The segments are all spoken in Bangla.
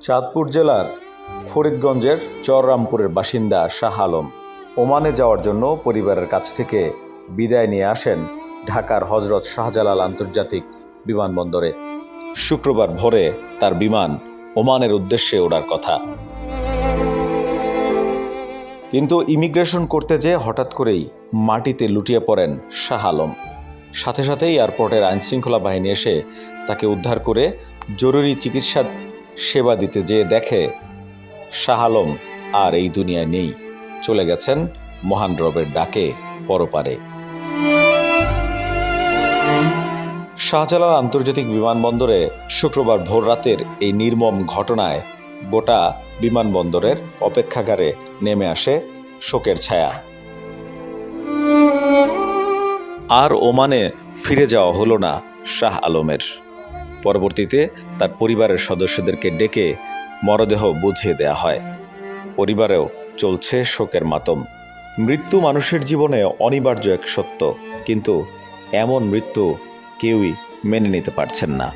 চাঁদপুর জেলার ফরিদগঞ্জের চররামপুরের বাসিন্দা শাহ আলম ওমানে যাওয়ার জন্য পরিবারের কাছ থেকে বিদায় নিয়ে আসেন ঢাকার হজরত শাহজালাল আন্তর্জাতিক বিমানবন্দরে। শুক্রবার ভোরে তার বিমান ওমানের উদ্দেশ্যে ওড়ার কথা, কিন্তু ইমিগ্রেশন করতে যেয়ে হঠাৎ করেই মাটিতে লুটিয়ে পড়েন শাহ আলম। সাথে সাথেই এয়ারপোর্টের আইনশৃঙ্খলা বাহিনী এসে তাকে উদ্ধার করে জরুরি চিকিৎসা সেবা দিতে যেয়ে দেখে শাহ আলম আর এই দুনিয়ায় নেই, চলে গেছেন মহান রবের ডাকে পরপারে। শাহজালাল আন্তর্জাতিক বিমানবন্দরে শুক্রবার ভোর রাতের এই নির্মম ঘটনায় গোটা বিমানবন্দরের অপেক্ষাগারে নেমে আসে শোকের ছায়া। আর ওমানে ফিরে যাওয়া হলো না শাহ আলমের। পরবর্তীতে তার পরিবারের সদস্যদেরকে ডেকে মরদেহ বুঝিয়ে দেয়া হয়। পরিবারেও চলছে শোকের মাতম। মৃত্যু মানুষের জীবনে অনিবার্য এক সত্য, কিন্তু এমন মৃত্যু কেউই মেনে নিতে পারছেন না।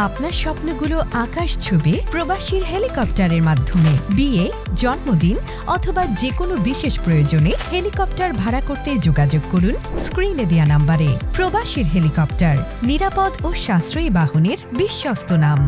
আপনার স্বপ্নগুলো আকাশ ছুবে প্রবাসীর হেলিকপ্টারের মাধ্যমে। বিয়ে, জন্মদিন অথবা যে কোনো বিশেষ প্রয়োজনে হেলিকপ্টার ভাড়া করতে যোগাযোগ করুন স্ক্রিনে দেয়া নাম্বারে। প্রবাসীর হেলিকপ্টার, নিরাপদ ও সাশ্রয়ী বাহনের বিশ্বস্ত নাম।